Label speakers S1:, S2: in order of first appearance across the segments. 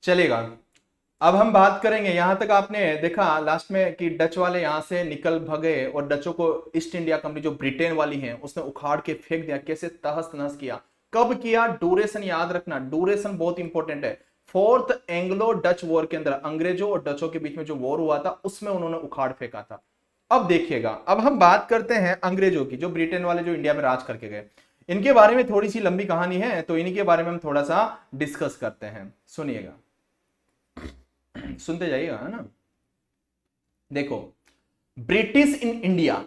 S1: चलेगा। अब हम बात करेंगे, यहां तक आपने देखा लास्ट में कि डच वाले यहां से निकल भगे और डचों को ईस्ट इंडिया कंपनी जो ब्रिटेन वाली है उसने उखाड़ के फेंक दिया, कैसे तहस नहस किया। कब किया? ड्यूरेशन याद रखना, ड्यूरेशन बहुत इंपॉर्टेंट है। फोर्थ एंग्लो डच वॉर के अंदर अंग्रेजों और डचों के बीच में जो वॉर हुआ था उसमें उन्होंने उखाड़ फेंका था। अब देखिएगा, अब हम बात करते हैं अंग्रेजों की, जो ब्रिटेन वाले जो इंडिया में राज करके गए। इनके बारे में थोड़ी सी लंबी कहानी है, तो इन्हीं के बारे में हम थोड़ा सा डिस्कस करते हैं, सुनिएगा, सुनते जाइएगा, है ना। देखो, ब्रिटिश इन इंडिया।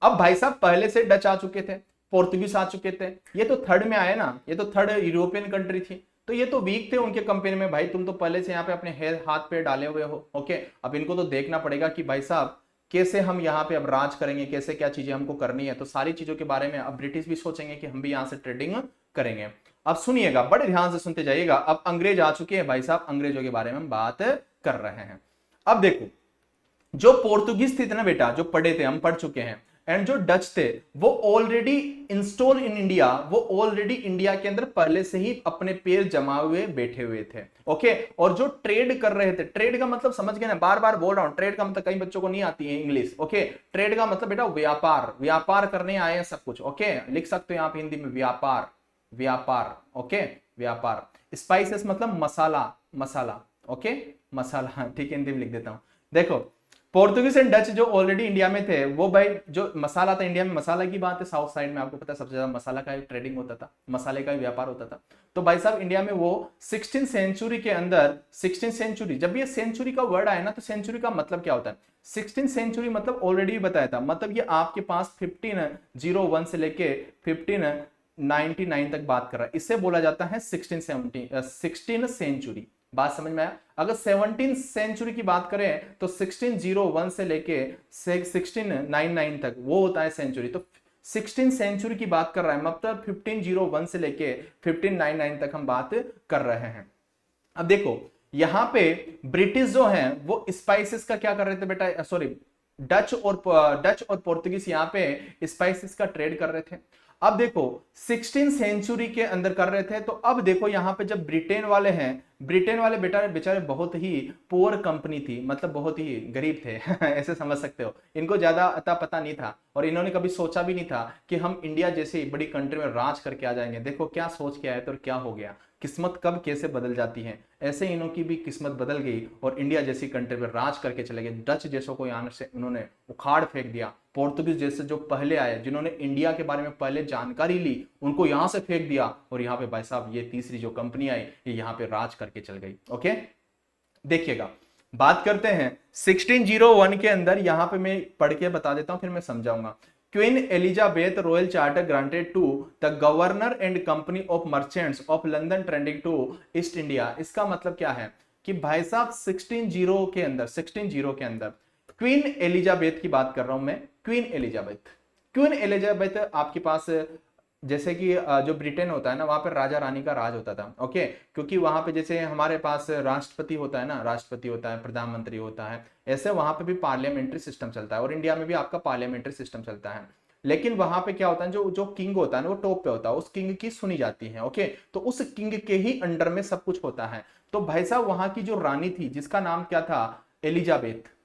S1: अब भाई साहब पहले से डच आ चुके थे, पोर्तुगीज आ चुके थे, ये तो थर्ड में आए ना, ये तो थर्ड यूरोपियन कंट्री थी, तो ये तो वीक थे उनके कंपेयर में। भाई तुम तो पहले से यहाँ पे अपने हाथ पे डाले हुए हो, ओके। अब इनको तो देखना पड़ेगा कि भाई साहब कैसे हम यहाँ पे अब राज करेंगे, कैसे क्या चीजें हमको करनी है, तो सारी चीजों के बारे में अब ब्रिटिश भी सोचेंगे कि हम भी यहाँ से ट्रेडिंग करेंगे। अब सुनिएगा, बड़े ध्यान से सुनते जाइएगा। अब अंग्रेज आ चुके हैं भाई साहब, अंग्रेजों के बारे में हम बात कर रहे हैं। अब देखो, जो पोर्तुगीज थे ना बेटा, जो पढ़े थे, हम पढ़ चुके हैं, एंड जो डच थे वो ऑलरेडी इंस्टॉल इन इंडिया, वो ऑलरेडी इंडिया के अंदर पहले से ही अपने पैर जमा हुए बैठे हुए थे, ओके। और जो ट्रेड कर रहे थे, ट्रेड का मतलब समझ गए ना, बार बार बोल रहा हूं, ट्रेड का मतलब कई बच्चों को नहीं आती है इंग्लिश, ओके। ट्रेड का मतलब बेटा व्यापार, व्यापार करने आए हैं सब कुछ, ओके। लिख सकते हो यहाँ पे हिंदी में व्यापार, व्यापार, ओके, व्यापार। स्पाइसेस मतलब मसाला, मसाला, ओके, मसाला, ठीक है, हिंदी में लिख देता हूं। देखो, पोर्तुगीज एंड डच जो ऑलरेडी इंडिया में थे, वो भाई जो मसाला था, इंडिया में मसाला की बात है, साउथ साइड में आपको पता है सबसे ज्यादा मसाला का ट्रेडिंग होता था, मसाले का व्यापार होता था। तो भाई साहब इंडिया में वो 16 सेंचुरी के अंदर, 16 सेंचुरी, जब ये सेंचुरी का वर्ड आया ना, तो सेंचुरी का मतलब क्या होता है? 16 सेंचुरी मतलब ऑलरेडी बताया था, मतलब ये आपके पास 1501 से लेके 1599 तक बात कर रहा है, इससे बोला जाता है 16 सेंचुरी। बात समझ में आया? अगर 17 सेंचुरी की बात करें तो 1601 से लेके 1699 तक वो होता है सेंचुरी। तो 16 सेंचुरी की बात कर रहा है, मतलब 1501 से लेके 1599 तक हम बात कर रहे हैं। अब देखो, यहां पे ब्रिटिश जो हैं वो स्पाइसेस का क्या कर रहे थे बेटा, सॉरी, डच और पोर्तुगीज यहां पे स्पाइसेस का ट्रेड कर रहे थे। अब देखो 16 सेंचुरी के अंदर कर रहे थे, तो अब देखो यहां पे जब ब्रिटेन वाले हैं, ब्रिटेन वाले बेटा बेचारे बहुत ही पुअर कंपनी थी, मतलब बहुत ही गरीब थे ऐसे समझ सकते हो, इनको ज्यादा अता पता नहीं था, और इन्होंने कभी सोचा भी नहीं था कि हम इंडिया जैसी बड़ी कंट्री में राज करके आ जाएंगे। देखो क्या सोच के आए थे और क्या हो गया, किस्मत कब कैसे बदल जाती है, ऐसे इन्हों की भी किस्मत बदल गई और इंडिया जैसी कंट्री में राज करके चले गए। डच जैसों को यहाँ से उन्होंने उखाड़ फेंक दिया, पोर्तुगीज जैसे जो पहले आए, जिन्होंने इंडिया के बारे में पहले जानकारी ली, उनको यहां से फेंक दिया, और यहाँ पे भाई साहब ये तीसरी जो कंपनी आई, ये यहाँ पे राज करके चल गई, ओके। देखिएगा, बात करते हैं 1601 के अंदर, यहां पे मैं पढ़ के बता देता हूं फिर मैं समझाऊंगा। Queen Elizabeth royal charter granted to the governor and company of merchants of London trading to East India. इसका मतलब क्या है कि भाई साहब 16 के अंदर क्वीन एलिजाबेथ की बात कर रहा हूं मैं, क्वीन एलिजाबेथ, क्वीन एलिजाबेथ आपके पास, जैसे कि जो ब्रिटेन होता है ना, वहां पर राजा रानी का राज होता था, ओके। क्योंकि वहां पे जैसे हमारे पास राष्ट्रपति होता है ना, राष्ट्रपति होता है, प्रधानमंत्री होता है, ऐसे वहां पे भी पार्लियामेंट्री सिस्टम चलता है, और इंडिया में भी आपका पार्लियामेंट्री सिस्टम चलता है। लेकिन वहां पे क्या होता है, जो जो किंग होता है ना, वो टॉप पे होता है, उस किंग की सुनी जाती है, ओके। तो उस किंग के ही अंडर में सब कुछ होता है। तो भाई साहब वहां की जो रानी थी, जिसका नाम क्या था, एलिजाबेथ,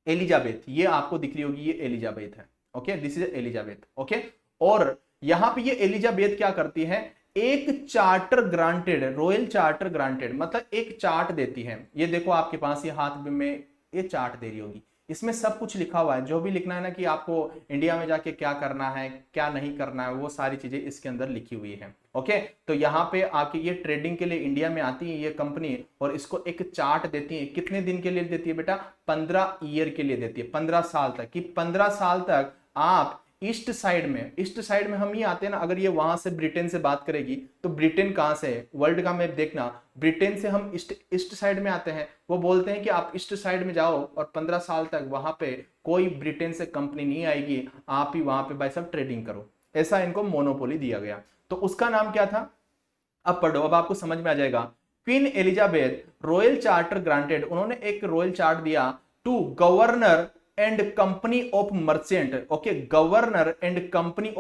S1: एलिजाबेथ, ये आपको दिख रही होगी, ये एलिजाबेथ है, okay, this is Elizabeth, okay. और यहां पे ये एलिजाबेथ क्या करती है, एक charter granted, royal charter granted मतलब एक चार्ट देती है। ये देखो आपके पास, ये हाथ में ये चार्ट दे रही होगी, इसमें सब कुछ लिखा हुआ है, जो भी लिखना है ना कि आपको इंडिया में जाके क्या करना है, क्या नहीं करना है, वो सारी चीजें इसके अंदर लिखी हुई है, ओके। तो यहाँ पे आके ये ट्रेडिंग के लिए इंडिया में आती है ये कंपनी, और इसको एक चार्ट देती है। कितने दिन के लिए देती है बेटा, 15 ईयर के लिए देती है, 15 साल तक, कि 15 साल तक आप ईस्ट साइड में, ईस्ट साइड में हम ये आते हैं ना, अगर ये वहां से ब्रिटेन से बात करेगी, तो ब्रिटेन कहां से है, वर्ल्ड का मैप देखना, ब्रिटेन से हम ईस्ट साइड में आते हैं। वो बोलते हैं कि आप ईस्ट साइड में जाओ और 15 साल तक वहां पे कोई ब्रिटेन से कंपनी नहीं आएगी, आप ही वहां पे भाई सब ट्रेडिंग करो, ऐसा इनको मोनोपोली दिया गया। तो उसका नाम क्या था, अब पढ़ो, अब आपको समझ में आ जाएगा। Queen Elizabeth royal charter granted, उन्होंने एक रॉयल चार्ट दिया to governor and company of merchant, okay, governor and company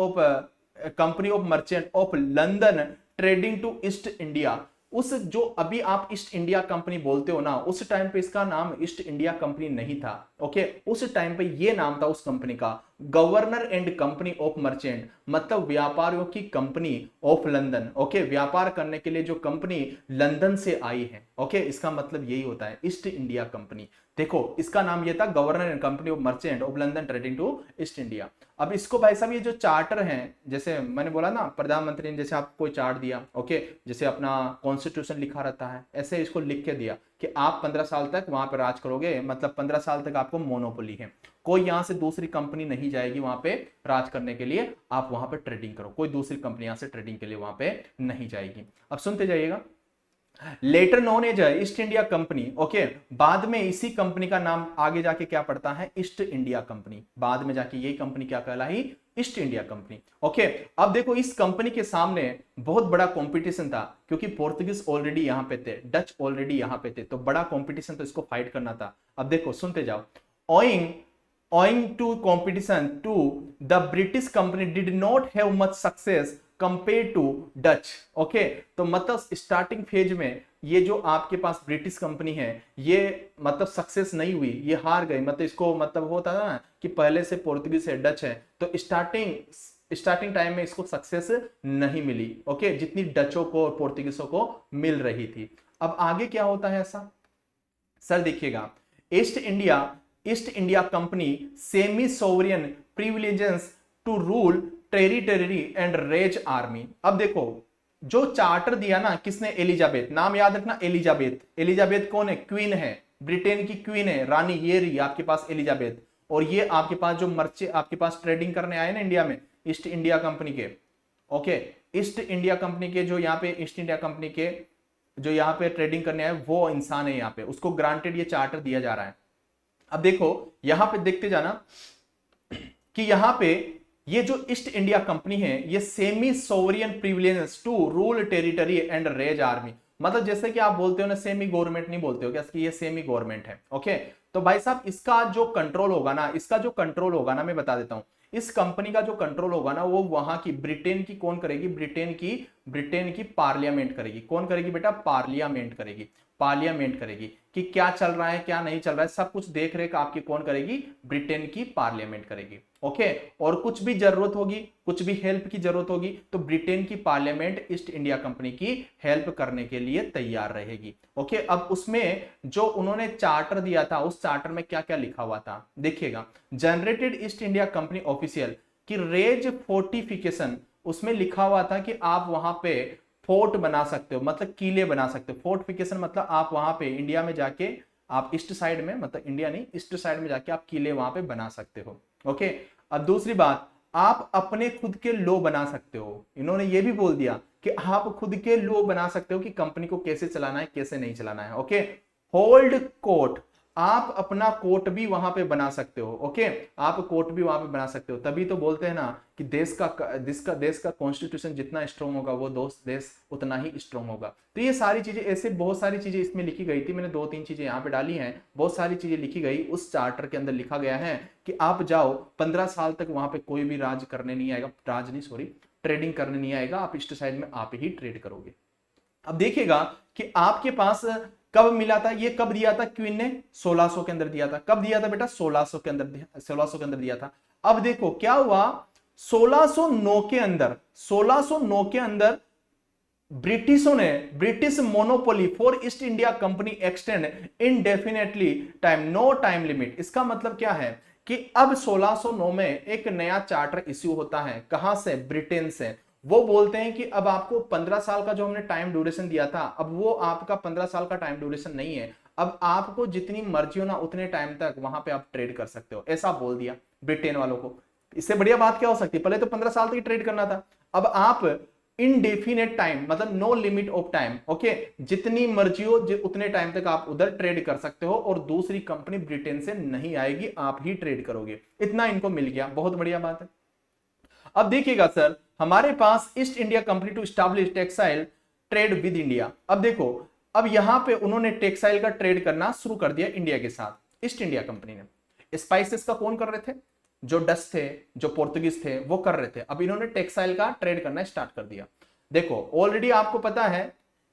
S1: of merchant of London trading to East India, उस जो अभी आप ईस्ट इंडिया कंपनी बोलते हो ना, उस टाइम पे इसका नाम ईस्ट इंडिया कंपनी नहीं था। ओके, उस टाइम पे ये नाम था उस कंपनी का, governor and company of merchant, मतलब व्यापारियों की कंपनी ऑफ लंदन। ओके, व्यापार करने के लिए जो कंपनी लंदन से आई है। ओके, इसका मतलब यही होता है ईस्ट इंडिया कंपनी। देखो इसका नाम ये था, governor and company of merchant of London trading to East India. अब इसको भाई साहब ये जो चार्टर है, जैसे मैंने बोला ना प्रधानमंत्री ने जैसे आपको कोई चार्ट दिया, ओके, जैसे अपना कॉन्स्टिट्यूशन लिखा रहता है, ऐसे इसको लिख के दिया कि आप 15 साल तक वहां पर राज करोगे, मतलब 15 साल तक आपको मोनोपोली है, कोई यहां से दूसरी कंपनी नहीं जाएगी वहां पे राज करने के लिए, आप वहां पे ट्रेडिंग करो, कोई दूसरी कंपनी यहां से ट्रेडिंग के लिए वहां पे नहीं जाएगी। अब सुनते जाइएगा, later known as East India company. Okay, बाद में इसी कंपनी का नाम आगे जाके क्या पड़ता है, ईस्ट इंडिया कंपनी, बाद में जाके यही कंपनी क्या कहलाई, ईस्ट इंडिया कंपनी। ओके, अब देखो इस कंपनी के सामने बहुत बड़ा कंपटीशन था, क्योंकि पोर्तुगीज ऑलरेडी यहां पे थे, डच ऑलरेडी यहां पे थे, तो बड़ा कंपटीशन, तो इसको फाइट करना था। अब देखो सुनते जाओ, owing to competition to the British company did not have much success compared to Dutch। Okay, तो मतलब स्टार्टिंग फेज में ये जो आपके पास ब्रिटिश कंपनी है, ये मतलब सक्सेस नहीं हुई, ये हार गई, मतलब इसको मतलब होता था ना कि पहले से पोर्तुगीज है, डच है, तो स्टार्टिंग टाइम में इसको सक्सेस नहीं मिली। ओके, जितनी डचों को और पोर्तुगीजों को मिल रही थी। अब आगे क्या होता है ऐसा, सर देखिएगा, East India company semi sovereign privileges to rule territory and raise army. अब देखो जो चार्टर दिया ना किसने, एलिजाबेथ, नाम याद रखना एलिजाबेथ। एलिजाबेथ कौन है, क्वीन है, ब्रिटेन की क्वीन है, रानी ये रही आपके पास एलिजाबेथ। और ये आपके पास जो मर्चे आपके पास ट्रेडिंग करने आए ना इंडिया में, ईस्ट इंडिया कंपनी के। ओके, ईस्ट इंडिया कंपनी के जो यहाँ पे ईस्ट इंडिया कंपनी के जो यहाँ पे ट्रेडिंग करने आए वो इंसान है, यहाँ पे उसको ग्रांटेड ये चार्टर दिया जा रहा है। अब देखो यहां पे देखते जाना कि यहां पे ये जो ईस्ट इंडिया कंपनी है, ये semi sovereign privileges to rule territory and raise army, मतलब जैसे कि आप बोलते हो ना सेमी गवर्नमेंट नहीं बोलते हो क्या, ये सेमी गवर्नमेंट है। ओके, तो भाई साहब इसका जो कंट्रोल होगा ना, इसका जो कंट्रोल होगा ना, मैं बता देता हूं, इस कंपनी का जो कंट्रोल होगा ना, वो वहां की ब्रिटेन की कौन करेगी, ब्रिटेन की पार्लियामेंट करेगी। कौन करेगी बेटा, पार्लियामेंट करेगी, पार्लियामेंट करेगी कि क्या चल रहा है क्या नहीं चल रहा है, सब कुछ देख रेख आपकी कौन करेगी, ब्रिटेन की पार्लियामेंट करेगी। ओके, और कुछ भी जरूरत होगी, कुछ भी हेल्प की जरूरत होगी, तो ब्रिटेन की पार्लियामेंट ईस्ट इंडिया कंपनी की हेल्प करने के लिए तैयार रहेगी। ओके, अब उसमें जो उन्होंने चार्टर दिया था, उस चार्टर में क्या क्या लिखा हुआ था देखिएगा, generated east India company official की रेज फोर्टिफिकेशन, उसमें लिखा हुआ था कि आप वहां पे फोर्ट बना सकते हो, मतलब किले बना सकते हो। फोर्टिफिकेशन मतलब आप वहां पे इंडिया में जाके आप ईस्ट साइड में, मतलब इंडिया नहीं ईस्ट साइड में जाके आप किले वहां पे बना सकते हो। ओके, अब दूसरी बात, आप अपने खुद के लॉ बना सकते हो। इन्होंने ये भी बोल दिया कि आप खुद के लॉ बना सकते हो कि कंपनी को कैसे चलाना है कैसे नहीं चलाना है। ओके, होल्ड कोर्ट, आप अपना कोर्ट भी वहां पे बना सकते हो। ओके, आप कोर्ट भी वहां पे बना सकते हो। तभी तो बोलते हैं ना कि देश का कॉन्स्टिट्यूशन जितना स्ट्रांग होगा वो देश उतना ही स्ट्रांग होगा। तो ये सारी चीजें, ऐसे बहुत सारी चीजें इसमें लिखी गई थी, मैंने 2-3 चीजें यहाँ पे डाली हैं, बहुत सारी चीजें लिखी गई उस चार्टर के अंदर। लिखा गया है कि आप जाओ 15 साल तक वहां पे कोई भी राज करने नहीं आएगा, राज नहीं सॉरी ट्रेडिंग करने नहीं आएगा, आप ईस्ट साइड में आप ही ट्रेड करोगे। अब देखिएगा कि आपके पास कब मिला था, ये कब दिया था क्वीन ने, 1600 के अंदर दिया था। कब दिया था बेटा, 1600 के अंदर दिया था। अब देखो क्या हुआ, 1609 के अंदर British monopoly for East India Company extend indefinitely time, no time limit. इसका मतलब क्या है कि अब 1609 में एक नया चार्टर इश्यू होता है, कहां से, ब्रिटेन से। वो बोलते हैं कि अब आपको 15 साल का जो हमने टाइम ड्यूरेशन दिया था, अब वो आपका 15 साल का टाइम ड्यूरेशन नहीं है, अब आपको जितनी मर्जी हो ना उतने टाइम तक वहां पे आप ट्रेड कर सकते हो, ऐसा बोल दिया ब्रिटेन वालों को। इससे बढ़िया बात क्या हो सकती है, पहले तो 15 साल तक ही ट्रेड करना था, अब आप इनडेफिनेट टाइम, मतलब no limit of time. Okay, जितनी मर्जी हो उतने टाइम तक आप उधर ट्रेड कर सकते हो, और दूसरी कंपनी ब्रिटेन से नहीं आएगी, आप ही ट्रेड करोगे। इतना इनको मिल गया, बहुत बढ़िया बात है। अब देखिएगा सर, हमारे पास East India Company to establish textile trade with India. अब देखो, अब यहां पे उन्होंने टेक्सटाइल का ट्रेड करना शुरू कर दिया इंडिया के साथ। ईस्ट इंडिया कंपनी ने स्पाइसेस का कौन कर रहे थे, जो डच थे, जो पोर्तुगीज थे, वो कर रहे थे। अब इन्होंने टेक्सटाइल का ट्रेड करना स्टार्ट कर दिया। देखो ऑलरेडी आपको पता है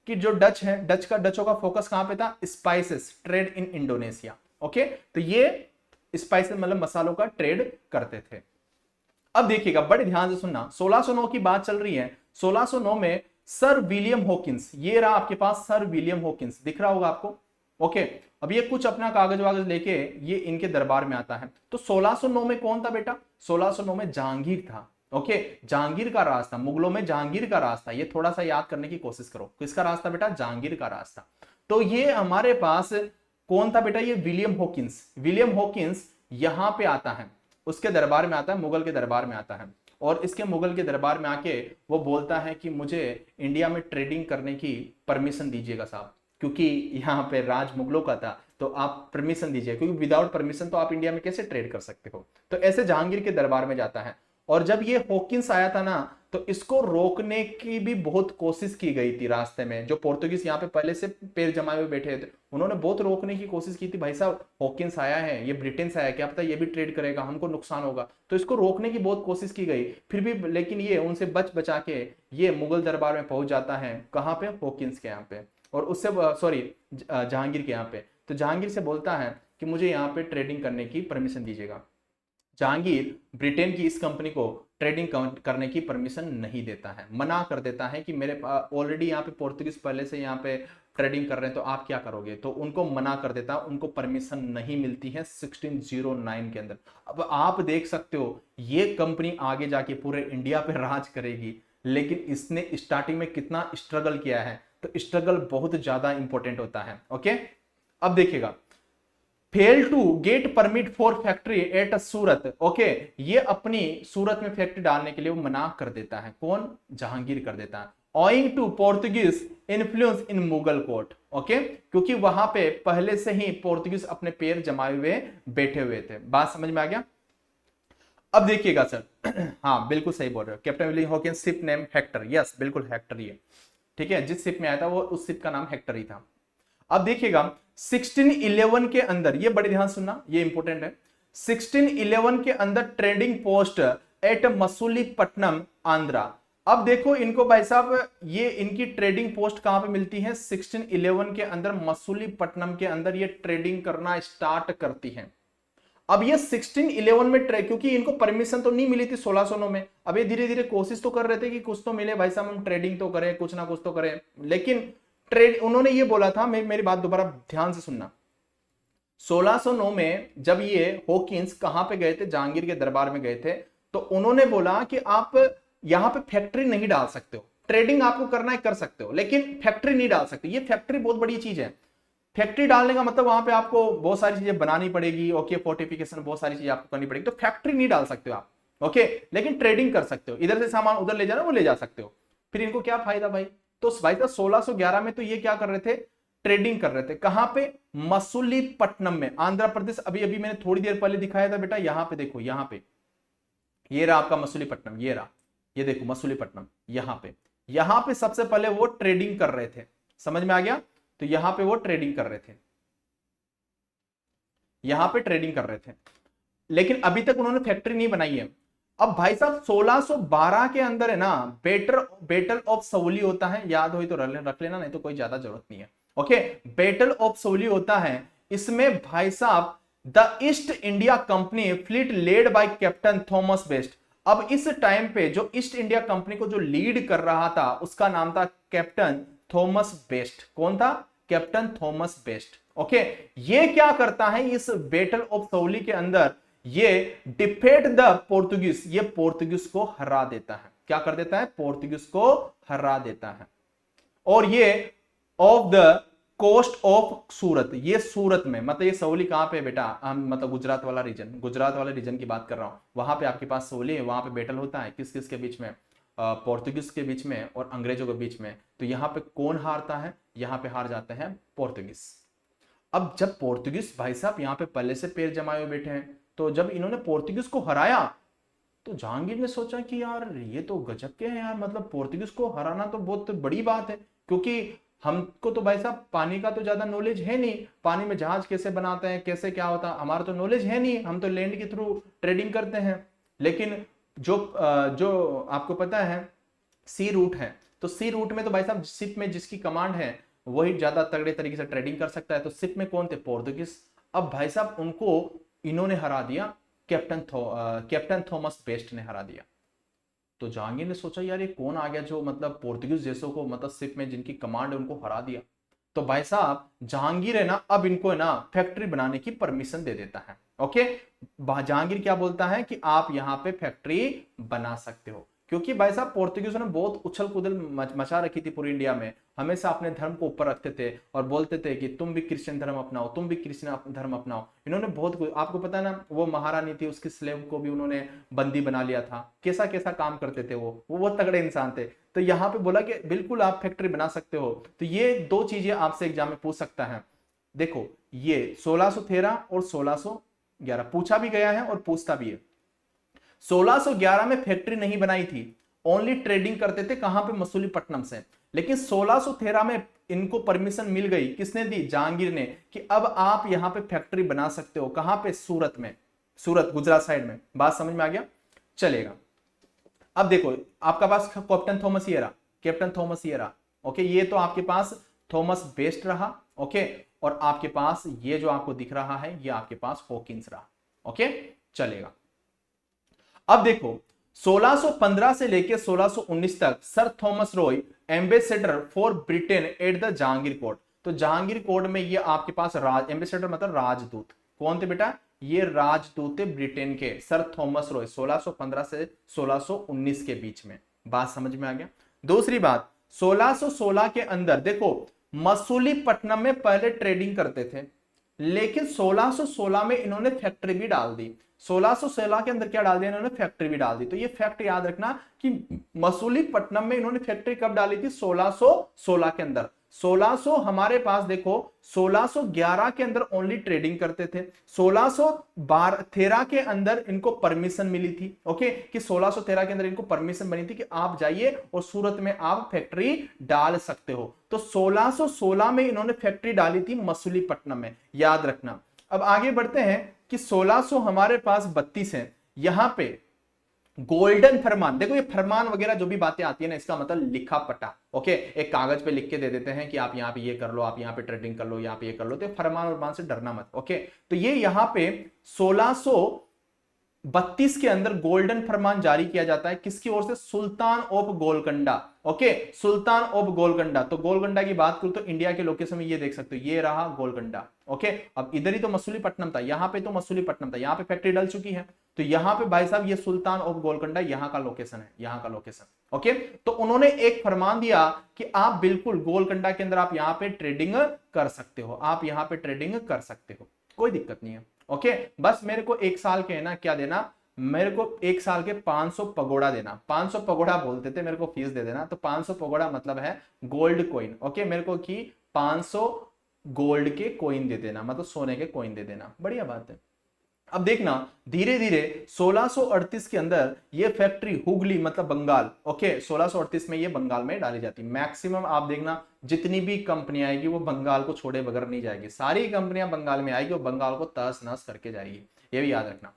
S1: कि जो डच है, डचों का फोकस कहां पे था? Spices trade in Indonesia. Okay, तो ये स्पाइसेस मतलब मसालों का ट्रेड करते थे। अब देखिएगा, बड़े ध्यान से सुनना, 1609 की बात चल रही है। 1609 में सर विलियम हॉकिंस, ये रहा आपके पास सर विलियम हॉकिंस, दिख रहा होगा आपको। ओके, अब ये कुछ अपना कागज वागज लेके ये इनके दरबार में आता है। तो 1609 में कौन था बेटा? 1609 में जहांगीर था। ओके, जहांगीर का राज था, मुगलों में जहांगीर का राज था। ये थोड़ा सा याद करने की कोशिश करो, किसका राज था बेटा? जहांगीर का राज था। तो ये हमारे पास कौन था बेटा? ये विलियम हॉकिंस। विलियम हॉकिंस यहां पे आता है, उसके दरबार में आता है, मुगल के दरबार में आता है, और इसके मुगल के दरबार में आके वो बोलता है कि मुझे इंडिया में ट्रेडिंग करने की परमिशन दीजिएगा साहब, क्योंकि यहाँ पे राज मुगलों का था, तो आप परमिशन दीजिए, क्योंकि विदाउट परमिशन तो आप इंडिया में कैसे ट्रेड कर सकते हो। तो ऐसे जहांगीर के दरबार में जाता है। और जब ये हॉकिंस आया था ना, तो इसको रोकने की भी बहुत कोशिश की गई थी रास्ते में। जो पोर्तुगीज यहाँ पे पहले से पैर जमाए हुए बैठे थे, उन्होंने बहुत रोकने की कोशिश की थी, भाई साहब हॉकिंस आया है, ये ब्रिटेन से आया, क्या पता ये भी ट्रेड करेगा, हमको नुकसान होगा। तो इसको रोकने की बहुत कोशिश की गई, फिर भी लेकिन ये उनसे बच बचा के ये मुगल दरबार में पहुंच जाता है। कहाँ पे? हॉकिंस के यहाँ पे, और उससे सॉरी जहांगीर के यहाँ पे। तो जहांगीर से बोलता है कि मुझे यहाँ पे ट्रेडिंग करने की परमिशन दीजिएगा। जहांगीर ब्रिटेन की इस कंपनी को ट्रेडिंग करने की परमिशन नहीं देता है, मना कर देता है कि मेरे ऑलरेडी यहाँ पे पोर्तुगीज पहले से यहाँ पे ट्रेडिंग कर रहे हैं, तो आप क्या करोगे? तो उनको मना कर देता, उनको परमिशन नहीं मिलती है 1609 के अंदर। अब आप देख सकते हो ये कंपनी आगे जाके पूरे इंडिया पे राज करेगी, लेकिन इसने स्टार्टिंग में कितना स्ट्रगल किया है। तो स्ट्रगल बहुत ज्यादा इंपॉर्टेंट होता है। ओके, अब देखिएगा, fail to get permit for factory at Surat. Okay, ये अपनी सूरत में फैक्ट्री डालने के लिए वो मना कर देता है। कौन? जहांगीर कर देता है। Owing to Portuguese influence in Mughal court. Okay, क्योंकि वहां पे पहले से ही पोर्तुगीज अपने पैर जमाए हुए बैठे हुए थे। बात समझ में आ गया? अब देखिएगा सर, हाँ बिल्कुल सही बोल रहे हो, captain William Hawkins, ship name Hector. Yes बिल्कुल हेक्टर ही है, ठीक है, जिस शिप में आया था वो उस शिप का नाम हेक्टर ही था। अब देखिएगा 1611 के अंदर, ये बड़े ध्यान सुनना, ये इंपॉर्टेंट है। 1611 के अंदर trading post at Masulipatnam Andhra. अब देखो इनको भाई साहब, ये इनकी ट्रेडिंग पोस्ट कहां पे मिलती है? 1611 के अंदर मसूलीपट्टनम के अंदर ये ट्रेडिंग करना स्टार्ट करती है। अब ये 1611 में क्योंकि इनको परमिशन तो नहीं मिली थी 1609 में, अब ये धीरे धीरे कोशिश तो कर रहे थे कि कुछ तो मिले भाई साहब, हम ट्रेडिंग तो करें, कुछ ना कुछ तो करें। लेकिन ट्रेड उन्होंने ये बोला था, मेरी बात दोबारा ध्यान से सुनना, 1609 में जब ये हॉकिंस कहां पे गए थे? जहांगीर के दरबार में गए थे। तो उन्होंने बोला कि आप यहां पे फैक्ट्री नहीं डाल सकते हो, ट्रेडिंग आपको करना है कर सकते हो, लेकिन फैक्ट्री नहीं डाल सकते। ये फैक्ट्री बहुत बड़ी चीज है। फैक्ट्री डालने का मतलब वहां पे आपको बहुत सारी चीजें बनानी पड़ेगी। ओके, फोर्टिफिकेशन, बहुत सारी चीजें आपको करनी पड़ेगी। तो फैक्ट्री नहीं डाल सकते हो आप। ओके, लेकिन ट्रेडिंग कर सकते हो, इधर से सामान उधर ले जाना वो ले जा सकते हो। फिर इनको क्या फायदा भाई? तो भाई साहब 1611 में तो ये क्या कर रहे थे? ट्रेडिंग कर रहे थे। कहां पे? मसूलीपट्टनम में, आंध्र प्रदेश। अभी अभी मैंने थोड़ी देर पहले दिखाया था बेटा, यहां पे देखो, यहां पे ये रहा आपका मसूलीपट्टनम, ये रहा, ये देखो मसूलीपट्टनम, यहां पे सबसे पहले वो ट्रेडिंग कर रहे थे। समझ में आ गया? तो यहां पे वो ट्रेडिंग कर रहे थे, यहां पे ट्रेडिंग कर रहे थे, लेकिन अभी तक उन्होंने फैक्ट्री नहीं बनाई है। अब भाई साहब 1612 के अंदर है ना, बैटल ऑफ सवली होता है, याद हो तो रख लेना, नहीं तो कोई ज्यादा जरूरत नहीं है। ओके, बैटल ऑफ सवली होता है। इसमें भाई साहब the east India company fleet led by captain Thomas best. अब इस टाइम पे जो ईस्ट इंडिया कंपनी को जो लीड कर रहा था उसका नाम था कैप्टन थॉमस बेस्ट। कौन था? Captain Thomas best. ओके, ये क्या करता है इस बैटल ऑफ सवली के अंदर? ये डिफेट द पोर्तुगीज, ये पोर्तुगीज को हरा देता है। क्या कर देता है? पोर्तुगीज को हरा देता है। और ये ऑफ द कोस्ट ऑफ सूरत, ये सूरत में, मतलब ये सवली कहां पे बेटा? हम मतलब गुजरात वाला रीजन की बात कर रहा हूं। वहां पे आपके पास सवली है, वहां पे बैटल होता है किस किस के बीच में? पोर्तुगीज के बीच में और अंग्रेजों के बीच में। तो यहां पे कौन हारता है? यहां पे हार जाते हैं पोर्तुगीज। अब जब पोर्तुगीज भाई साहब यहां पे पहले से पैर जमाए हुए बैठे हैं, तो जब इन्होंने पोर्तुगीज को हराया तो जहांगीर ने सोचा कि यार ये तो गजब के हैं यार, मतलब पोर्तुगीज को हराना तो बहुत बड़ी बात है, क्योंकि हमको तो भाई साहब पानी का तो ज्यादा नॉलेज है नहीं, पानी में जहाज कैसे बनाते हैं, कैसे क्या होता है, हमारा तो नॉलेज है नहीं, हम तो लैंड के थ्रू ट्रेडिंग करते हैं। लेकिन जो आपको पता है सी रूट है, तो सी रूट में तो भाई साहब शिप में जिसकी कमांड है वही ज्यादा तगड़े तरीके से ट्रेडिंग कर सकता है। तो शिप में कौन थे? पोर्तुगीज। अब भाई साहब उनको इन्होंने हरा दिया, कैप्टन थॉमस बेस्ट ने हरा दिया। तो जहांगीर ने सोचा यार ये कौन आ गया जो मतलब पोर्तुगीज जैसों को मतलब शिप में जिनकी कमांड है उनको हरा दिया। तो भाई साहब जहांगीर है ना अब इनको है ना फैक्ट्री बनाने की परमिशन दे देता है। ओके, जहांगीर क्या बोलता है कि आप यहां पे फैक्ट्री बना सकते हो, क्योंकि भाई साहब पोर्तुगीजों ने बहुत उछल कूदल मचा रखी थी पूरी इंडिया में, हमेशा अपने धर्म को ऊपर रखते थे और बोलते थे कि तुम भी क्रिश्चियन धर्म अपनाओ, तुम भी क्रिश्चियन धर्म अपनाओ। इन्होंने बहुत कुछ, आपको पता है ना वो महारानी थी उसकी स्लेव को भी उन्होंने बंदी बना लिया था, कैसा कैसा काम करते थे वो बहुत तगड़े इंसान थे। तो यहाँ पे बोला कि बिल्कुल आप फैक्ट्री बना सकते हो। तो ये दो चीजें आपसे एग्जाम में पूछ सकता है। देखो ये 1613 और 1611 पूछा भी गया है और पूछता भी है। 1611 में फैक्ट्री नहीं बनाई थी, ओनली ट्रेडिंग करते थे, कहां पे? मसूलीपट्टनम से। लेकिन 1613 में इनको परमिशन मिल गई, किसने दी? जहांगीर ने, कि अब आप यहां पे फैक्ट्री बना सकते हो। कहां पे? सूरत में, सूरत गुजरात साइड में। बात समझ में आ गया? चलेगा। अब देखो आपका पास कैप्टन थॉमस ये रहा। ओके, ये तो आपके पास थॉमस बेस्ट रहा। ओके, और आपके पास ये जो आपको दिख रहा है ये आपके पास हॉकिंस रहा। ओके, चलेगा। अब देखो 1615 से लेकर 1619 तक sir Thomas Roy ambassador for Britain at the Jahangir court. तो जहांगीर कोर्ट में ये आपके पास एम्बेसडर मतलब राजदूत। कौन थे बेटा? ये राजदूत थे ब्रिटेन के, सर थॉमस रॉय, 1615 से 1619 के बीच में। बात समझ में आ गया? दूसरी बात 1616 के अंदर देखो मसूलीपट्टनम में पहले ट्रेडिंग करते थे, लेकिन 1616 में इन्होंने फैक्ट्री भी डाल दी। 1616 के अंदर क्या डाल दिया इन्होंने? फैक्ट्री भी डाल दी। तो ये फैक्ट याद रखना कि मसूलीपट्टनम में इन्होंने फैक्ट्री कब डाली थी? 1616 के अंदर। 1600 हमारे पास देखो 1611 के अंदर ओनली ट्रेडिंग करते थे, 1613 के अंदर इनको परमिशन मिली थी। ओके, कि 1613 के अंदर इनको परमिशन बनी थी कि आप जाइए और सूरत में आप फैक्ट्री डाल सकते हो। तो 1616 में इन्होंने फैक्ट्री डाली थी मसूलीपट्टनम में, याद रखना। अब आगे बढ़ते हैं कि 1600 हमारे पास 32 है। यहां पे गोल्डन फरमान, देखो ये फरमान वगैरह जो भी बातें आती है ना इसका मतलब लिखा पटा। ओके, एक कागज पे लिख के दे देते हैं कि आप यहाँ पे ये कर लो, आप यहाँ पे ट्रेडिंग कर लो, यहाँ पे ये कर लो। तो फरमान वरमान से डरना मत। ओके, तो ये यहाँ पे 1632 के अंदर गोल्डन फरमान जारी किया जाता है, किसकी ओर से? Sultan of Golconda. Okay, sultan of Golconda. तो गोलकंडा की बात करूं तो इंडिया के लोकेशन में ये देख सकते हो, ये रहा गोलकंडा। ओके, अब इधर ही तो मसूलीपट्टनम था, यहां पे तो मसूलीपट्टनम था, यहां पे फैक्ट्री डल चुकी है। तो यहां पे भाई साहब ये सुल्तान ऑफ गोलकंडा यहां का लोकेशन है, यहां का लोकेशन। ओके, तो उन्होंने एक फरमान दिया कि आप बिल्कुल गोलकंडा के अंदर आप यहां पे ट्रेडिंग कर सकते हो, आप यहां पे ट्रेडिंग कर सकते हो, कोई दिक्कत नहीं है। ओके, बस मेरे को एक साल के है ना क्या देना? मेरे को एक साल के 500 पगोड़ा देना। 500 पगोड़ा बोलते थे, मेरे को फीस दे देना। तो 500 पगोड़ा मतलब है गोल्ड कॉइन। ओके, मेरे को की 500 गोल्ड के कॉइन दे देना, मतलब सोने के कॉइन दे देना। बढ़िया बात है। अब देखना धीरे धीरे 1638 के अंदर ये फैक्ट्री हुगली मतलब बंगाल। ओके, 1638 में ये बंगाल में डाली जाती। मैक्सिमम आप देखना जितनी भी कंपनियां आएगी वो बंगाल को छोड़े बगैर नहीं जाएगी, सारी कंपनियां बंगाल में आएगी और बंगाल को तहस नहस करके जाएगी, ये भी याद रखना।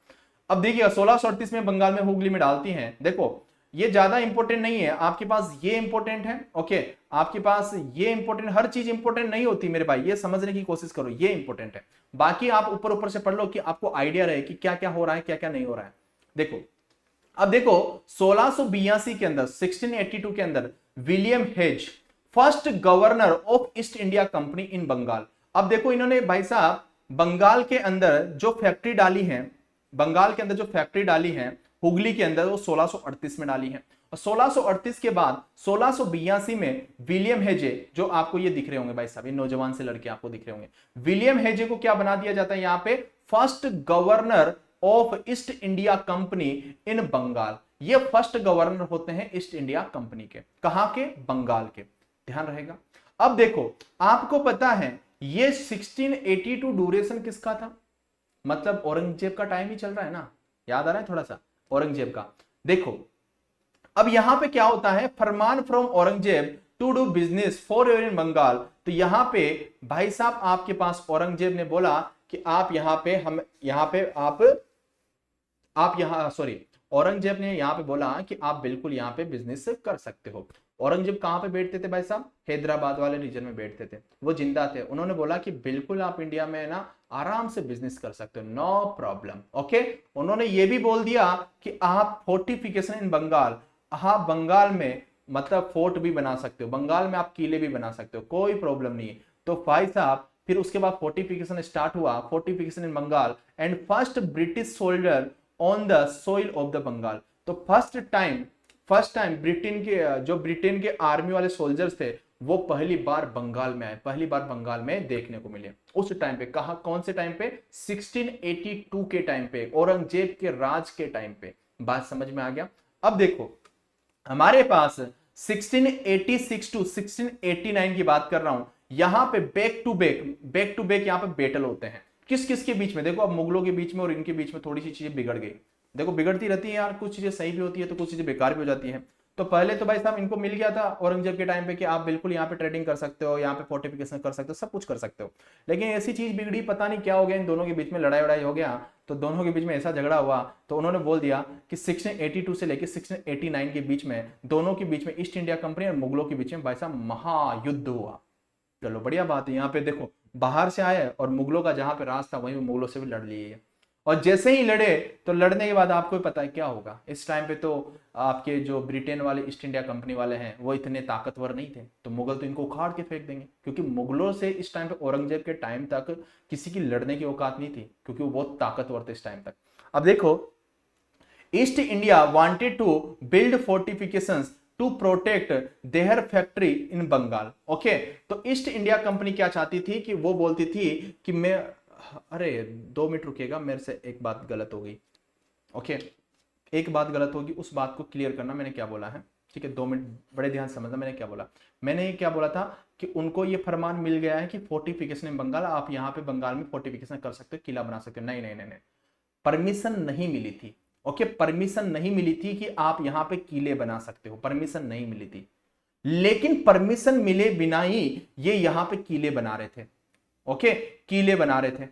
S1: अब देखिए 1638 में बंगाल में हुगली में डालती हैं। देखो ये ज्यादा इंपॉर्टेंट नहीं है, आपके पास ये इंपॉर्टेंट है। ओके, आपके पास ये इंपॉर्टेंट, हर चीज इंपॉर्टेंट नहीं होती मेरे भाई, ये समझने की कोशिश करो, ये इंपॉर्टेंट है। बाकी आप ऊपर ऊपर से पढ़ लो कि आपको आइडिया रहे कि क्या क्या हो रहा है, क्या क्या नहीं हो रहा है। देखो अब देखो 1682 के अंदर 1682 के अंदर William Hedges first governor of East India Company in Bengal. अब देखो इन्होंने भाई साहब बंगाल के अंदर जो फैक्ट्री डाली है, बंगाल के अंदर जो फैक्ट्री डाली है हुगली के अंदर, वो 1638 में डाली है। और 1638 के बाद 1682 में विलियम हेजे, जो आपको ये दिख रहे होंगे भाई साहब, ये नौजवान से लड़के आपको दिख रहे होंगे, विलियम हेजे को क्या बना दिया जाता है यहां पे? First governor of East India Company in Bengal. ये फर्स्ट गवर्नर होते हैं ईस्ट इंडिया कंपनी के, कहां के? बंगाल के, ध्यान रहेगा। अब देखो आपको पता है ये 1682 ड्यूरेशन किसका था? मतलब औरंगजेब का टाइम ही चल रहा है ना, याद आ रहा है थोड़ा सा औरंगजेब का। देखो अब यहां पे क्या होता है? Farman from Aurangzeb to do business for in Bengal. तो यहां पे भाई साहब आपके पास औरंगजेब ने बोला कि आप यहां पे हम यहां पे आप यहां सॉरी औरंगजेब ने यहां पे बोला कि आप बिल्कुल यहां पे बिजनेस कर सकते हो। औरंगजेब कहाँ पे बैठते थे भाई साहब? हैदराबाद वाले रीजन में बैठते थे, वो जिंदा थे। उन्होंने बोला कि बिल्कुल आप इंडिया में ना आराम से बिजनेस कर सकते हो, नो प्रॉब्लम। ओके, उन्होंने ये भी बोल दिया कि आप फोर्टिफिकेशन इन बंगाल, आप बंगाल में मतलब फोर्ट भी बना सकते हो, बंगाल में आप किले भी बना सकते हो, कोई प्रॉब्लम नहीं है। तो भाई साहब फिर उसके बाद फोर्टिफिकेशन स्टार्ट हुआ, fortification in Bengal and first British soldier on the soil of the Bengal. तो फर्स्ट टाइम ब्रिटेन के आर्मी वाले सोल्जर्स थे वो पहली बार बंगाल में आए, पहली बार बंगाल में देखने को मिले। उस टाइम पे कहा, कौन से टाइम पे? 1682 के टाइम पे, औरंगजेब के राज के टाइम पे। बात समझ में आ गया? अब देखो हमारे पास 1686 टू 1689 की बात कर रहा हूं, यहां पे बैक टू बैक यहां पे बैटल होते हैं। किस किस के बीच में? देखो अब मुगलों के बीच में और इनके बीच में थोड़ी सी चीजें बिगड़ गई। देखो बिगड़ती रहती है यार, कुछ चीजें सही भी होती है तो कुछ चीजें बेकार भी हो जाती है। तो पहले तो भाई साहब इनको मिल गया था औरंगजेब के टाइम पे कि आप बिल्कुल यहाँ पे ट्रेडिंग कर सकते हो, यहाँ पे फोर्टिफिकेशन कर सकते हो, सब कुछ कर सकते हो। लेकिन ऐसी चीज बिगड़ी, पता नहीं क्या हो गया, इन दोनों के बीच में लड़ाई वड़ाई हो गया, तो दोनों के बीच में ऐसा झगड़ा हुआ तो उन्होंने बोल दिया कि 1682 से लेकर 1689 के बीच में दोनों के बीच में ईस्ट इंडिया कंपनी और मुगलों के बीच में भाई साहब महायुद्ध हुआ। चलो बढ़िया बात है, यहाँ पे देखो बाहर से आए और मुगलों का जहां पे राज था वहीं मुगलों से भी लड़ लिए। और जैसे ही लड़े तो लड़ने के बाद आपको पता है क्या होगा? इस टाइम पे तो आपके जो ब्रिटेन वाले ईस्ट इंडिया कंपनी वाले हैं वो इतने ताकतवर नहीं थे, तो मुगल तो इनको उखाड़ के फेंक देंगे, क्योंकि मुगलों से इस टाइम पे औरंगजेब के टाइम तक किसी की लड़ने की औकात नहीं थी, क्योंकि वो बहुत ताकतवर थे इस टाइम तक। अब देखो East India wanted to build fortifications to protect their factory in Bengal. Okay, तो ईस्ट इंडिया कंपनी क्या चाहती थी कि वो बोलती थी कि मैं, अरे 2 मिनट रुकिएगा, मेरे से एक बात गलत हो गई। ओके, एक बात गलत होगी, उस बात को क्लियर करना, मैंने क्या बोला है, ठीक है? 2 मिनट बड़े ध्यान से समझना मैंने क्या बोला। मैंने ये क्या बोला था कि उनको ये फरमान मिल गया है कि फोर्टिफिकेशन इन बंगाल, आप यहाँ पे बंगाल में फोर्टिफिकेशन कर सकते हो, किला बना सकते हो। नहीं नहीं नहीं नहीं, परमिशन नहीं मिली थी। ओके, परमिशन नहीं मिली थी कि आप यहां पे किले बना सकते हो, परमिशन नहीं मिली थी। लेकिन परमिशन मिले बिना ही ये यहां पे किले बना रहे थे। ओके, किले बना रहे थे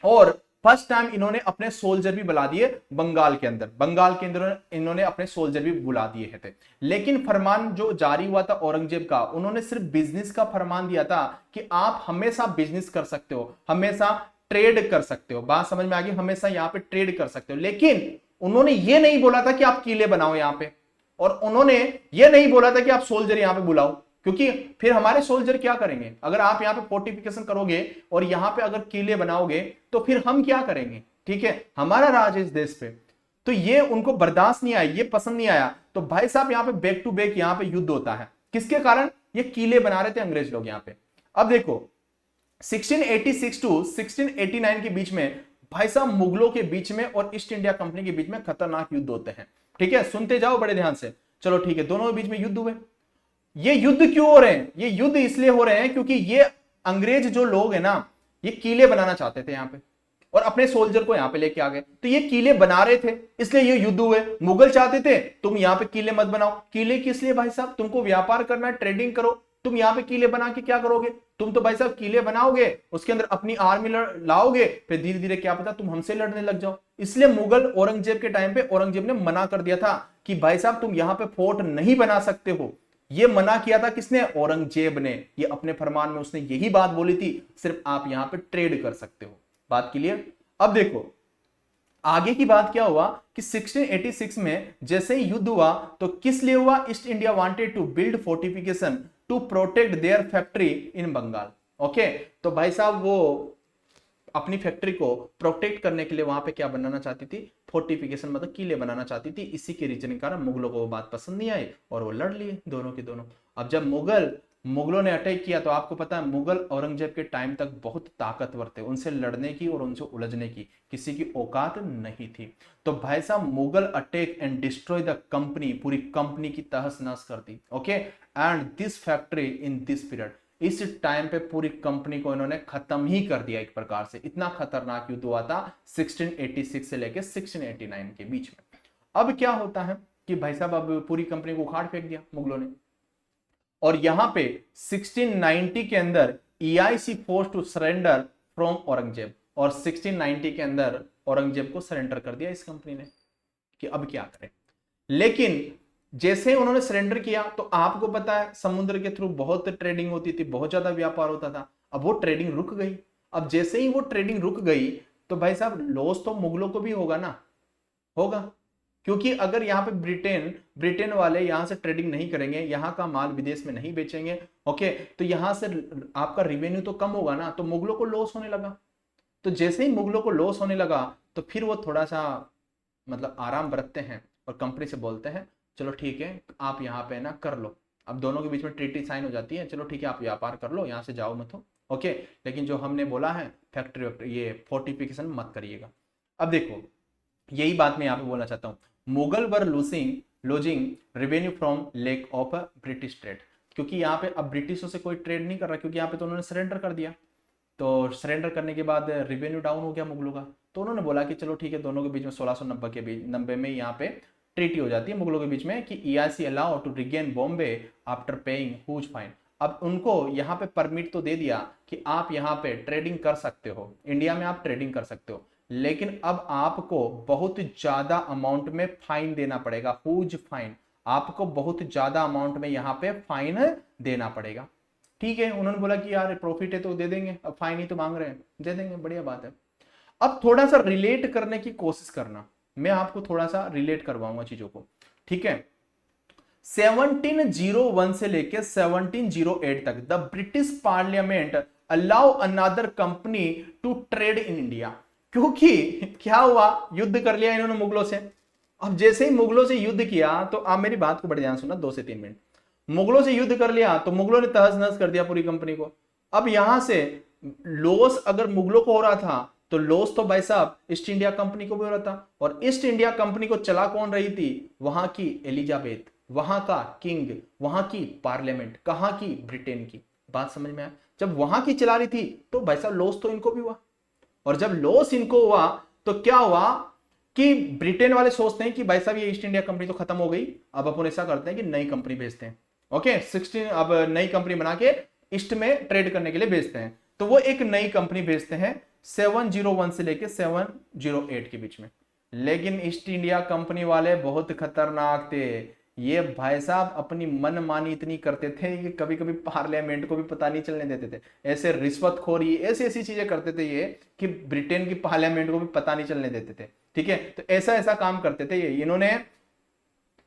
S1: और फर्स्ट टाइम इन्होंने अपने सोल्जर भी बुला दिए बंगाल के अंदर इन्होंने अपने सोल्जर भी बुला दिए थे। लेकिन फरमान जो जारी हुआ था औरंगजेब का, उन्होंने सिर्फ बिजनेस का फरमान दिया था कि आप हमेशा बिजनेस कर सकते हो, हमेशा ट्रेड कर सकते हो। बात समझ में आ गई? हमेशा यहां पे ट्रेड कर सकते हो। लेकिन उन्होंने ये नहीं बोला था कि आप किले बनाओ यहां पे, और उन्होंने ये नहीं बोला था कि आप सोल्जर यहां पे बुलाओ, क्योंकि फिर हमारे सोल्जर क्या करेंगे? अगर आप यहां पे फोर्टिफिकेशन करोगे और यहां पे अगर किले बनाओगे तो फिर हम क्या करेंगे? ठीक है, हमारा राज है इस देश पे। तो ये उनको बर्दाश्त नहीं आया, ये पसंद नहीं आया। तो भाई साहब यहां पे बैक टू बैक यहां पे युद्ध होता है। किसके कारण? ये किले बना रहे थे अंग्रेज लोग यहां पे। अब देखो 1686 टू 1689 के बीच में भाई साहब मुगलों के बीच में और ईस्ट इंडिया कंपनी के बीच में खतरनाक युद्ध होते हैं। ठीक है, सुनते जाओ बड़े ध्यान से। चलो ठीक है, दोनों के बीच में युद्ध हुए। ये युद्ध क्यों हो रहे हैं? ये युद्ध इसलिए हो रहे हैं क्योंकि ये अंग्रेज जो लोग हैं ना, ये किले बनाना चाहते थे यहां पे और अपने सोल्जर को यहां पे लेके आ गए। तो ये किले बना रहे थे इसलिए ये युद्ध हुए। मुगल चाहते थे तुम यहां पे किले मत बनाओ। किले किस लिए भाई साहब? तुमको व्यापार करना है, ट्रेडिंग करो। तुम यहां पे किले बना के क्या करोगे? तुम तो भाई साहब किले बनाओगे, उसके अंदर अपनी आर्मी लाओगे, फिर धीरे धीरे क्या पता तुम हमसे लड़ने लग जाओ। इसलिए मुगल औरंगजेब के टाइम पे औरंगजेब ने मना कर दिया था कि भाई साहब तुम यहां पे फोर्ट नहीं बना सकते हो। ये मना किया था किसने? औरंगजेब ने। ये अपने फरमान में उसने यही बात बोली थी, सिर्फ आप यहां पे ट्रेड कर सकते हो। बात क्लियर? अब देखो आगे की बात क्या हुआ कि 1686 में जैसे ही युद्ध हुआ तो किस लिए हुआ? East India wanted to build fortification to protect their factory in Bengal. Okay, तो भाई साहब वो अपनी फैक्ट्री को प्रोटेक्ट करने के लिए वहां पे क्या बनाना चाहती थी? फोर्टिफिकेशन, मतलब किले बनाना चाहती थी। इसी के रीजन के कारण मुगलों को वो बात पसंद नहीं आई और वो लड़ लिए दोनों के दोनों। अब जब मुगलों ने अटैक किया तो आपको पता है मुगल औरंगजेब के टाइम तक बहुत ताकतवर थे, उनसे लड़ने की और उनसे उलझने की किसी की औकात नहीं थी। तो भाई साहब Mughal attack and destroy the company, पूरी कंपनी की तहस नहस कर दी। Okay, and this factory in this period, इस टाइम पे पूरी कंपनी को इन्होंने खत्म ही कर दिया एक प्रकार से। इतना खतरनाक युद्ध हुआ था 1686 से लेकर 1689 के बीच में। अब क्या होता है कि भाई साहब अब पूरी कंपनी को उखाड़ फेंक दिया मुगलों ने, और यहां पे 1690 के अंदर EIC force to surrender from Aurangzeb, और 1690 के अंदर औरंगजेब को सरेंडर कर दिया इस कंपनी ने कि अब क्या करें। लेकिन जैसे ही उन्होंने सरेंडर किया तो आपको पता है समुद्र के थ्रू बहुत ट्रेडिंग होती थी, बहुत ज्यादा व्यापार होता था। अब वो ट्रेडिंग रुक गई। अब जैसे ही वो ट्रेडिंग रुक गई तो भाई साहब लॉस तो मुगलों को भी होगा ना, होगा। क्योंकि अगर यहाँ पे ब्रिटेन ब्रिटेन वाले यहां से ट्रेडिंग नहीं करेंगे, यहाँ का माल विदेश में नहीं बेचेंगे, ओके, तो यहां से आपका रिवेन्यू तो कम होगा ना, तो मुगलों को लॉस होने लगा। तो जैसे ही मुगलों को लॉस होने लगा तो फिर वो थोड़ा सा मतलब आराम बरतते हैं और कंपनी से बोलते हैं चलो ठीक है आप यहाँ पे ना कर लो। अब दोनों के बीच में ट्रीटी साइन हो जाती है, चलो ठीक है आप व्यापार कर लो, यहाँ से जाओ मत हो, ओके, लेकिन जो हमने बोला है फैक्ट्री वैक्ट्री ये फोर्टिफिकेशन मत करिएगा। अब देखो यही बात मैं यहाँ पे बोलना चाहता हूँ, Mughal were losing revenue from lake of British trade, क्योंकि यहाँ पे अब ब्रिटिशों से कोई ट्रेड नहीं कर रहा, क्योंकि यहाँ पे तो उन्होंने सरेंडर कर दिया। तो सरेंडर करने के बाद रिवेन्यू डाउन हो गया मुगलों का। तो उन्होंने बोला कि चलो ठीक है, दोनों के बीच में 1690 के बीच 90 में यहाँ पे ट्रीटी हो जाती है मुगलों के बीच में कि EIC allow to regain Bombay after paying huge fine. अब उनको यहाँ पे परमिट तो दे दिया कि आप यहाँ पे ट्रेडिंग कर सकते हो, इंडिया में आप ट्रेडिंग कर सकते हो, लेकिन अब आपको बहुत ज्यादा अमाउंट में फाइन देना पड़ेगा, ह्यूज फाइन, आपको बहुत ज्यादा अमाउंट में यहाँ पे फाइन देना पड़ेगा। ठीक है, उन्होंने बोला कि यार प्रॉफिट है तो दे देंगे, अब फाइन ही तो मांग रहे हैं, दे देंगे, बढ़िया बात है। अब थोड़ा सा रिलेट करने की कोशिश करना, मैं आपको थोड़ा सा रिलेट करवाऊंगा चीजों को, ठीक है। 1701 से लेकर 1708 तक the British parliament allow another company to trade in India, क्योंकि क्या हुआ, युद्ध कर लिया इन्होंने मुगलों से। अब जैसे ही मुगलों से युद्ध किया, तो आप मेरी बात को बड़े ध्यान सुनना, 2 से 3 मिनट, मुगलों से युद्ध कर लिया तो मुगलों ने तहस नहस कर दिया पूरी कंपनी को। अब यहां से लॉस अगर मुगलों को हो रहा था तो लॉस तो भाई साहब ईस्ट इंडिया कंपनी को भी हो रहा था, और ईस्ट इंडिया कंपनी को चला कौन रही थी, वहां की एलिजाबेथ, वहां का किंग, वहां की पार्लियामेंट, कहां की, ब्रिटेन की। बात समझ में आया, जब वहां की चला रही थी तो भाई साहब लॉस तो इनको भी हुआ, और जब लॉस इनको हुआ तो क्या हुआ कि ब्रिटेन वाले सोचते हैं कि भाई साहब ये ईस्ट इंडिया कंपनी तो खत्म हो गई, अब अपन ऐसा करते हैं कि नई कंपनी भेजते हैं, ओके 16 अब नई कंपनी बना के ईस्ट में ट्रेड करने के लिए भेजते हैं। तो वो एक नई कंपनी भेजते हैं 701 से लेके 708 के बीच में। लेकिन ईस्ट इंडिया कंपनी वाले बहुत खतरनाक थे, ये भाई साहब अपनी मनमानी इतनी करते थे कि कभी कभी पार्लियामेंट को भी पता नहीं चलने देते थे, ऐसे रिश्वतखोरी ऐसी ऐसी चीजें करते थे ये कि ब्रिटेन की पार्लियामेंट को भी पता नहीं चलने देते थे, ठीक है। तो ऐसा ऐसा काम करते थे ये, इन्होंने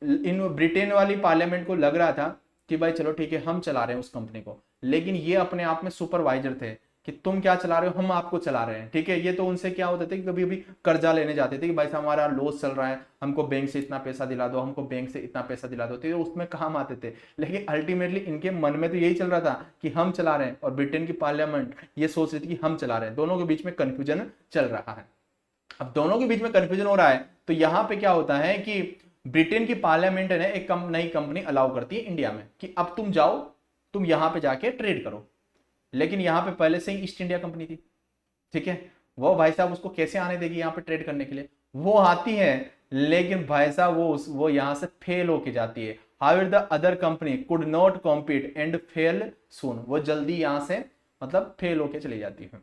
S1: इन ब्रिटेन वाली पार्लियामेंट को लग रहा था कि भाई चलो ठीक है हम चला रहे हैं उस कंपनी को, लेकिन ये अपने आप में सुपरवाइजर थे कि तुम क्या चला रहे हो, हम आपको चला रहे हैं, ठीक है। ये तो उनसे क्या होता था कि कभी भी कर्जा लेने जाते थे कि भाई साहब हमारा लॉस चल रहा है, हमको बैंक से इतना पैसा दिला दो, हमको बैंक से इतना पैसा दिला दो, तो उसमें काम आते थे। लेकिन अल्टीमेटली इनके मन में तो यही चल रहा था कि हम चला रहे हैं, और ब्रिटेन की पार्लियामेंट ये सोच रही थी कि हम चला रहे हैं, दोनों के बीच में कंफ्यूजन चल रहा है। अब दोनों के बीच में कंफ्यूजन हो रहा है तो यहां पे क्या होता है कि ब्रिटेन की पार्लियामेंट ने एक नई कंपनी अलाउ करती है इंडिया में कि अब तुम जाओ, तुम यहां पे जाके ट्रेड करो। लेकिन यहां पे पहले से ही ईस्ट इंडिया कंपनी थी, ठीक है, वो भाई साहब उसको कैसे आने देगी यहां पे ट्रेड करने के लिए, वो आती है लेकिन भाई साहब वो यहां से फेल होके जाती है। However the other company could not compete and fail soon, वो जल्दी यहां से मतलब फेल होके चली जाती है।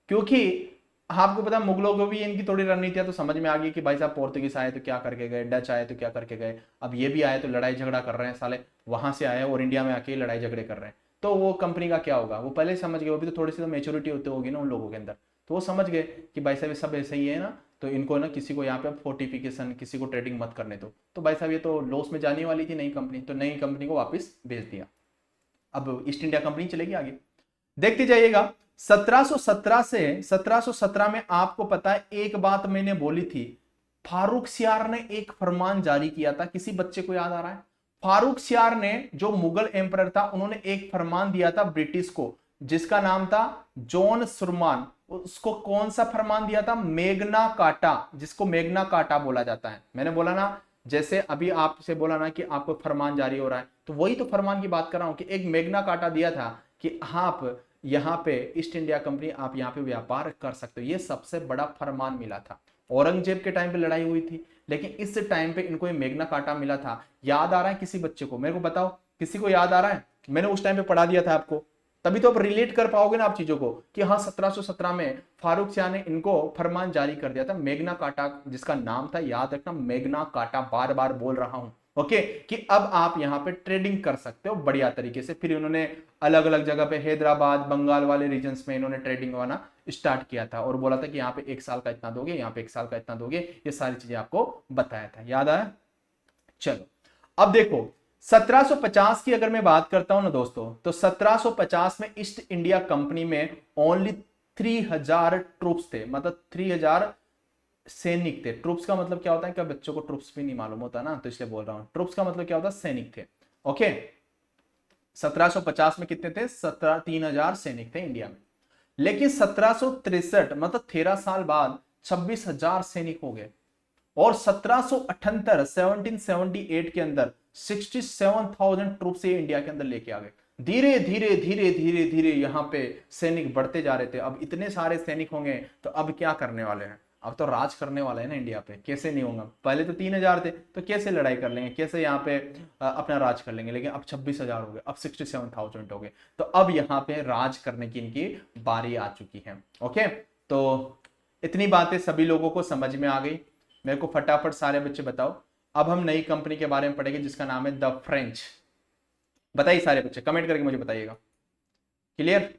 S1: क्योंकि आपको पता मुगलों को भी इनकी थोड़ी रणनीतियां तो समझ में आ गई कि भाई साहब पोर्तुगीज आए तो क्या करके गए, डच आए तो क्या करके गए, अब ये भी आए तो लड़ाई झगड़ा कर रहे हैं साले, वहां से आए और इंडिया में आके लड़ाई झगड़े कर रहे हैं, तो वो कंपनी का क्या होगा, वो पहले समझ गए, वो भी तो थोड़ी सी तो मेच्योरिटी होती होगी ना उन लोगों के अंदर, तो वो समझ गए कि भाई साहब सब ऐसे ही है ना, तो इनको ना किसी को यहाँ पे फोर्टिफिकेशन, किसी को ट्रेडिंग मत करने दो। तो भाई साहब ये तो लॉस में जाने वाली थी नई कंपनी, तो नई कंपनी को वापस भेज दिया। अब ईस्ट इंडिया कंपनी चलेगी आगे, देखते जाइएगा। 1717 से 1717 में आपको पता है एक बात मैंने बोली थी, फारूक सियार ने एक फरमान जारी किया था, किसी बच्चे को याद आ रहा है? फारूक सियार ने, जो मुगल एम्परर था, उन्होंने एक फरमान दिया था ब्रिटिश को जिसका नाम था जॉन सुरमान। उसको कौन सा फरमान दिया था? मेगना काटा, जिसको मेगना काटा बोला जाता है। मैंने बोला ना, जैसे अभी आपसे बोला ना कि आपको फरमान जारी हो रहा है, तो वही तो फरमान की बात कर रहा हूं कि एक मेगना काटा दिया था कि आप यहाँ पे ईस्ट इंडिया कंपनी आप यहाँ पे व्यापार कर सकते हो। ये सबसे बड़ा फरमान मिला था। औरंगजेब के टाइम पे लड़ाई हुई थी, लेकिन इस टाइम पे इनको ये मेगना काटा मिला था। याद आ रहा है किसी बच्चे को? मेरे को बताओ, किसी को याद आ रहा है? मैंने उस टाइम पे पढ़ा दिया था आपको, तभी तो आप रिलेट कर पाओगे ना आप चीजों को कि हाँ 1717 में फारूक शाह ने इनको फरमान जारी कर दिया था मेगना काटा, जिसका नाम था, याद रखना, मेगना काटा, बार बार बोल रहा हूं, ओके, कि अब आप यहाँ पे ट्रेडिंग कर सकते हो बढ़िया तरीके से। फिर उन्होंने अलग अलग जगह पे हैदराबाद, बंगाल वाले रीजन्स में इन्होंने ट्रेडिंग होना स्टार्ट किया था और बोला था कि यहाँ पे 1 साल का इतना दोगे, यहाँ पे 1 साल का इतना दोगे, ये सारी चीजें आपको बताया था, याद आया? चलो अब देखो 1750 की अगर मैं बात करता हूं ना दोस्तों, तो 1750 में ईस्ट इंडिया कंपनी में ओनली 3000 ट्रूप्स थे, मतलब 3000 सैनिक थे। ट्रूप्स का मतलब क्या होता है, क्या बच्चों को ट्रूप्स भी नहीं मालूम होता ना, तो इसलिए बोल रहा हूं। ट्रूप्स का मतलब क्या होता है, सैनिक थे। ओके, 1750 में कितने थे, 3000 सैनिक थे इंडिया में। लेकिन 1763 मतलब 13 साल बाद 26,000 सैनिक हो गए, और 1778 1778 के अंदर 67,000 ट्रूप्स ये इंडिया के अंदर लेके आ गए। धीरे धीरे धीरे धीरे धीरे यहाँ पे सैनिक बढ़ते जा रहे थे। अब इतने सारे सैनिक होंगे तो अब क्या करने वाले हैं, अब तो राज करने वाला है ना इंडिया पे, कैसे नहीं होगा। पहले तो 3,000 थे तो कैसे लड़ाई कर लेंगे, कैसे यहाँ पे अपना राज कर लेंगे, लेकिन अब 26,000 हो गए, अब 67,000 हो गए, तो अब यहाँ पे राज करने की इनकी बारी आ चुकी है। ओके, तो इतनी बातें सभी लोगों को समझ में आ गई। मेरे को फटाफट सारे बच्चे बताओ, अब हम नई कंपनी के बारे में पढ़ेंगे जिसका नाम है द फ्रेंच। बताइए सारे बच्चे, कमेंट करके मुझे बताइएगा। क्लियर?